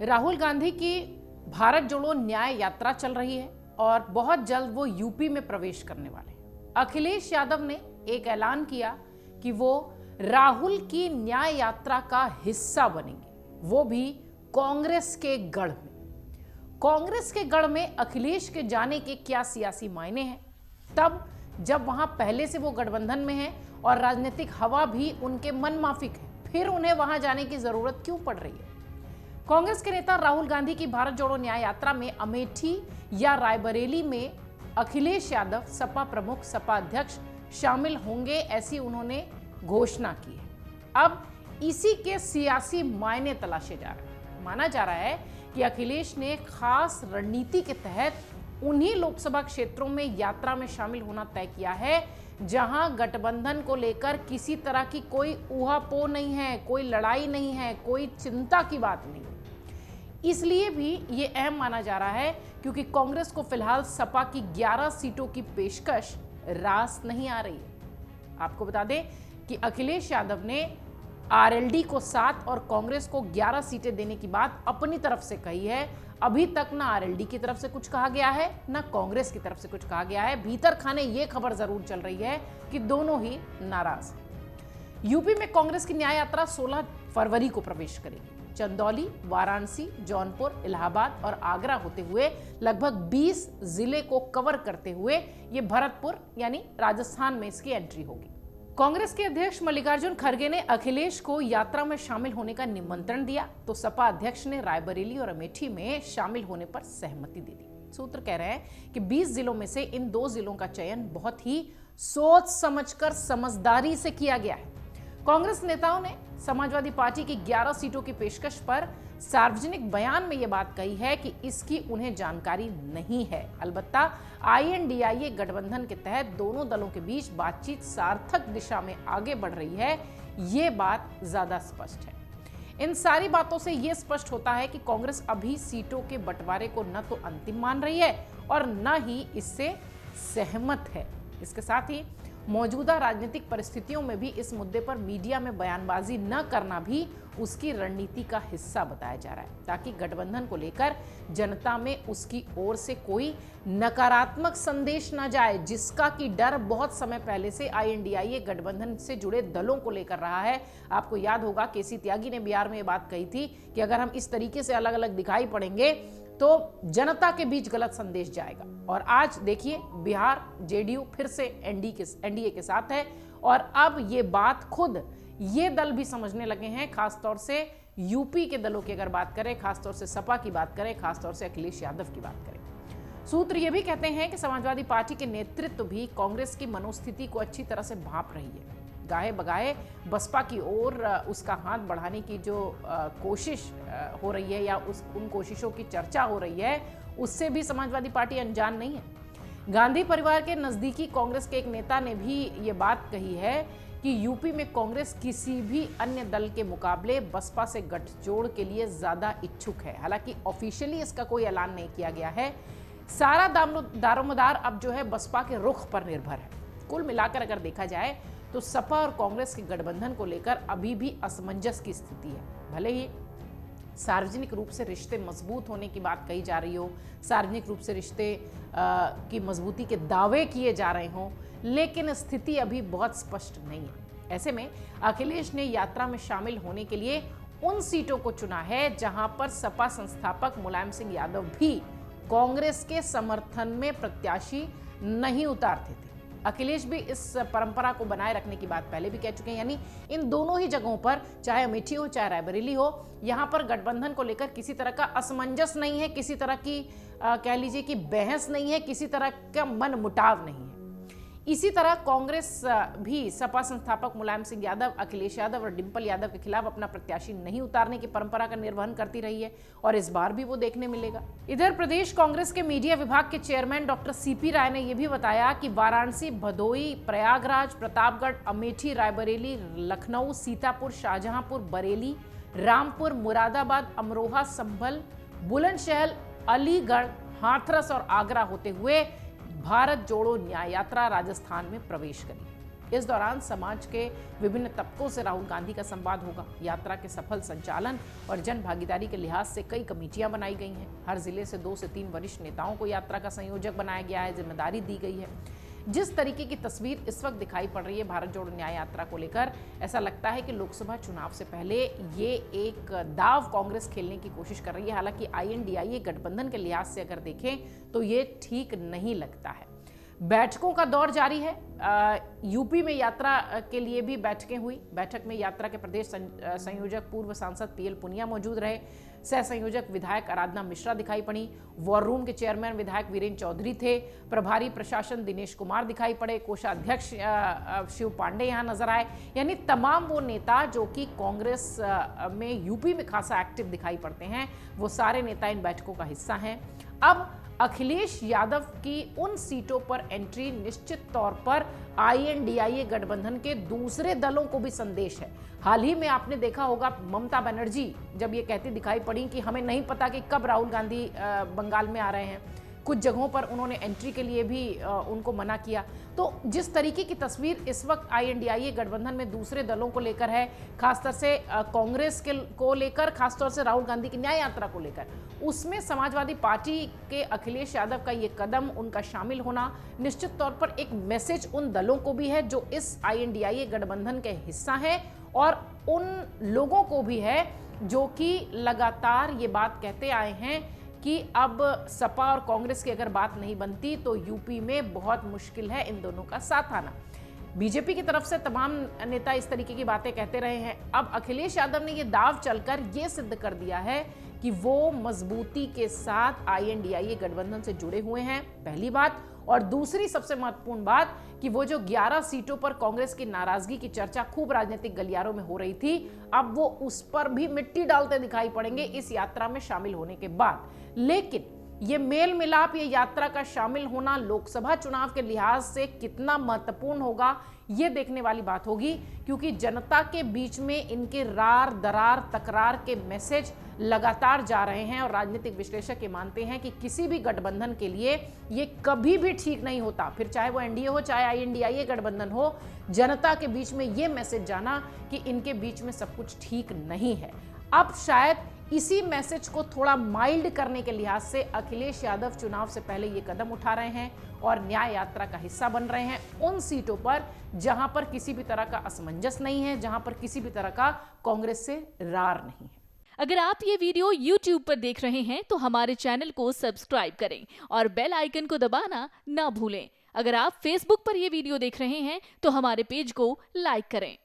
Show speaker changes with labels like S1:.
S1: राहुल गांधी की भारत जोड़ो न्याय यात्रा चल रही है और बहुत जल्द वो यूपी में प्रवेश करने वाले हैं। अखिलेश यादव ने एक ऐलान किया कि वो राहुल की न्याय यात्रा का हिस्सा बनेंगे, वो भी कांग्रेस के गढ़ में। कांग्रेस के गढ़ में अखिलेश के जाने के क्या सियासी मायने हैं, तब जब वहां पहले से वो गठबंधन में हैं और राजनीतिक हवा भी उनके मन माफिक है, फिर उन्हें वहां जाने की जरूरत क्यों पड़ रही है? कांग्रेस के नेता राहुल गांधी की भारत जोड़ो न्याय यात्रा में अमेठी या रायबरेली में अखिलेश यादव, सपा प्रमुख, सपा अध्यक्ष शामिल होंगे, ऐसी उन्होंने घोषणा की है। अब इसी के सियासी मायने तलाशे जा रहे हैं। माना जा रहा है कि अखिलेश ने खास रणनीति के तहत उन्हीं लोकसभा क्षेत्रों में यात्रा में शामिल होना तय किया है जहां गठबंधन को लेकर किसी तरह की कोई ऊहापोह नहीं है, कोई लड़ाई नहीं है, कोई चिंता की बात नहीं है। इसलिए भी ये अहम माना जा रहा है क्योंकि कांग्रेस को फिलहाल सपा की 11 सीटों की पेशकश रास नहीं आ रही है। आपको बता दें कि अखिलेश यादव ने आरएलडी को 7 और कांग्रेस को 11 सीटें देने की बात अपनी तरफ से कही है। अभी तक ना आरएलडी की तरफ से कुछ कहा गया है, ना कांग्रेस की तरफ से कुछ कहा गया है। भीतर खाने ये खबर जरूर चल रही है कि दोनों ही नाराज हैं। यूपी में कांग्रेस की न्याय यात्रा 16 फरवरी को प्रवेश करेगी। चंदौली, वाराणसी, जौनपुर, इलाहाबाद और आगरा होते हुए लगभग 20 जिले को कवर करते हुए ये भरतपुर यानी राजस्थान में इसकी एंट्री होगी। कांग्रेस के अध्यक्ष मल्लिकार्जुन खड़गे ने अखिलेश को यात्रा में शामिल होने का निमंत्रण दिया तो सपा अध्यक्ष ने रायबरेली और अमेठी में शामिल होने पर सहमति दे दी। सूत्र कह रहे हैं कि 20 जिलों में से इन 2 जिलों का चयन बहुत ही सोच समझकर, समझदारी से किया गया है। कांग्रेस नेताओं ने समाजवादी पार्टी की 11 सीटों की पेशकश पर सार्वजनिक बयान में यह बात कही है कि इसकी उन्हें जानकारी नहीं है। अलबत्ता आईएनडीआईए गठबंधन के तहत दोनों दलों के बीच बातचीत सार्थक दिशा में आगे बढ़ रही है, ये बात ज्यादा स्पष्ट है। इन सारी बातों से यह स्पष्ट होता है कि कांग्रेस अभी सीटों के बंटवारे को न तो अंतिम मान रही है और न ही इससे सहमत है। इसके साथ ही मौजूदा राजनीतिक परिस्थितियों में भी इस मुद्दे पर मीडिया में बयानबाजी न करना भी उसकी रणनीति का हिस्सा बताया जा रहा है ताकि गठबंधन को लेकर जनता में उसकी ओर से कोई नकारात्मक संदेश न जाए, जिसका कि डर बहुत समय पहले से आईएनडीआईए गठबंधन से जुड़े दलों को लेकर रहा है। आपको याद होगा केसी त्यागी ने बिहार में ये बात कही थी कि अगर हम इस तरीके से अलग अलग दिखाई पड़ेंगे तो जनता के बीच गलत संदेश जाएगा। और आज देखिए बिहार जेडीयू फिर से एनडीए के साथ है और अब ये बात खुद ये दल भी समझने लगे हैं, खासतौर से यूपी के दलों की अगर बात करें, खासतौर से सपा की बात करें, खासतौर से अखिलेश यादव की बात करें। सूत्र ये भी कहते हैं कि समाजवादी पार्टी के नेतृत्व भी कांग्रेस की मनोस्थिति को अच्छी तरह से भांप रही है। गाहे बगाहे बसपा की ओर उसका हाथ बढ़ाने की जो कोशिश हो रही है या उन कोशिशों की चर्चा हो रही है, उससे भी समाजवादी पार्टी अनजान नहीं है। गांधी परिवार के नजदीकी कांग्रेस के एक नेता ने भी ये बात कही है कि यूपी में कांग्रेस किसी भी अन्य दल के मुकाबले बसपा से गठजोड़ के लिए ज्यादा इच्छुक है। हालांकि ऑफिशियली इसका कोई ऐलान नहीं किया गया है। सारा दारोमदार अब जो है बसपा के रुख पर निर्भर है। कुल मिलाकर अगर देखा जाए तो सपा और कांग्रेस के गठबंधन को लेकर अभी भी असमंजस की स्थिति है। भले ही सार्वजनिक रूप से रिश्ते मजबूत होने की बात कही जा रही हो, सार्वजनिक रूप से रिश्ते की मजबूती के दावे किए जा रहे हों, लेकिन स्थिति अभी बहुत स्पष्ट नहीं है। ऐसे में अखिलेश ने यात्रा में शामिल होने के लिए उन सीटों को चुना है जहां पर सपा संस्थापक मुलायम सिंह यादव भी कांग्रेस के समर्थन में प्रत्याशी नहीं उतारते थे। अखिलेश भी इस परंपरा को बनाए रखने की बात पहले भी कह चुके हैं, यानी इन दोनों ही जगहों पर, चाहे अमेठी हो चाहे रायबरेली हो, यहां पर गठबंधन को लेकर किसी तरह का असमंजस नहीं है, किसी तरह की कह लीजिए कि बहस नहीं है, किसी तरह का मन मुटाव नहीं है। इसी तरह कांग्रेस भी सपा संस्थापक मुलायम सिंह यादव, अखिलेश यादव और डिंपल यादव के खिलाफ अपना प्रत्याशी नहीं उतारने की परंपरा का निर्वहन करती रही है और इस बार भी वो देखने मिलेगा। इधर प्रदेश कांग्रेस के मीडिया विभाग के चेयरमैन डॉक्टर सीपी राय ने यह भी बताया कि वाराणसी, भदोई, प्रयागराज, प्रतापगढ़, अमेठी, रायबरेली, लखनऊ, सीतापुर, शाहजहांपुर, बरेली, रामपुर, मुरादाबाद, अमरोहा, संभल, बुलंदशहर, अलीगढ़, हाथरस और आगरा होते हुए भारत जोड़ो न्याय यात्रा राजस्थान में प्रवेश करी। इस दौरान समाज के विभिन्न तबकों से राहुल गांधी का संवाद होगा। यात्रा के सफल संचालन और जन भागीदारी के लिहाज से कई कमेटियां बनाई गई हैं। हर जिले से 2 से 3 वरिष्ठ नेताओं को यात्रा का संयोजक बनाया गया है, जिम्मेदारी दी गई है। जिस तरीके की तस्वीर इस वक्त दिखाई पड़ रही है भारत जोड़ो न्याय यात्रा को लेकर, ऐसा लगता है कि लोकसभा चुनाव से पहले ये एक दाव कांग्रेस खेलने की कोशिश कर रही है। हालांकि INDIA गठबंधन के लिहाज से अगर देखें तो ये ठीक नहीं लगता है। बैठकों का दौर जारी है। यूपी में यात्रा के लिए भी बैठकें हुई। बैठक में यात्रा के प्रदेश संयोजक पूर्व सांसद PL पुनिया मौजूद रहे। सह संयोजक विधायक आराधना मिश्रा दिखाई पड़ी। वॉर रूम के चेयरमैन विधायक वीरेंद्र चौधरी थे। प्रभारी प्रशासन दिनेश कुमार दिखाई पड़े। कोषाध्यक्ष शिव पांडे यहाँ नजर आए। यानी तमाम वो नेता जो कि कांग्रेस में यूपी में खासा एक्टिव दिखाई पड़ते हैं, वो सारे नेता इन बैठकों का हिस्सा हैं। अब अखिलेश यादव की उन सीटों पर एंट्री निश्चित तौर पर INDIA गठबंधन के दूसरे दलों को भी संदेश है। हाल ही में आपने देखा होगा ममता बनर्जी जब ये कहती दिखाई पड़ी कि हमें नहीं पता कि कब राहुल गांधी बंगाल में आ रहे हैं, कुछ जगहों पर उन्होंने एंट्री के लिए भी उनको मना किया। तो जिस तरीके की तस्वीर इस वक्त INDIA गठबंधन में दूसरे दलों को लेकर है, खासतौर से कांग्रेस को लेकर, खासतौर से राहुल गांधी की न्याय यात्रा को लेकर, उसमें समाजवादी पार्टी के अखिलेश यादव का ये कदम, उनका शामिल होना निश्चित तौर पर एक मैसेज उन दलों को भी है जो इस INDIA गठबंधन के हिस्सा है, और उन लोगों को भी है जो कि लगातार ये बात कहते आए हैं कि अब सपा और कांग्रेस की अगर बात नहीं बनती तो यूपी में बहुत मुश्किल है इन दोनों का साथ आना। बीजेपी की तरफ से तमाम नेता इस तरीके की बातें कहते रहे हैं। अब अखिलेश यादव ने ये दाव चलकर ये सिद्ध कर दिया है कि वो मजबूती के साथ INDIA गठबंधन से जुड़े हुए हैं, पहली बात। और दूसरी सबसे महत्वपूर्ण बात कि वो जो 11 सीटों पर कांग्रेस की नाराजगी की चर्चा खूब राजनीतिक गलियारों में हो रही थी, अब वो उस पर भी मिट्टी डालते दिखाई पड़ेंगे इस यात्रा में शामिल होने के बाद। लेकिन ये मेल मिलाप, ये यात्रा का शामिल होना लोकसभा चुनाव के लिहाज से कितना महत्वपूर्ण होगा, ये देखने वाली बात होगी, क्योंकि जनता के बीच में इनके रार दरार तकरार के मैसेज लगातार जा रहे हैं। और राजनीतिक विश्लेषक ये मानते हैं कि किसी भी गठबंधन के लिए ये कभी भी ठीक नहीं होता, फिर चाहे वो NDA हो चाहे INDIA गठबंधन हो, जनता के बीच में ये मैसेज जाना कि इनके बीच में सब कुछ ठीक नहीं है। अब शायद इसी मैसेज को थोड़ा माइल्ड करने के लिहाज से अखिलेश यादव चुनाव से पहले ये कदम उठा रहे हैं और न्याय यात्रा का हिस्सा बन रहे हैं उन सीटों पर जहां पर किसी भी तरह का असमंजस नहीं है, जहां पर किसी भी तरह का कांग्रेस से रार नहीं है।
S2: अगर आप ये वीडियो YouTube पर देख रहे हैं तो हमारे चैनल को सब्सक्राइब करें और बेल आइकन को दबाना ना भूलें। अगर आप Facebook पर ये वीडियो देख रहे हैं तो हमारे पेज को लाइक करें।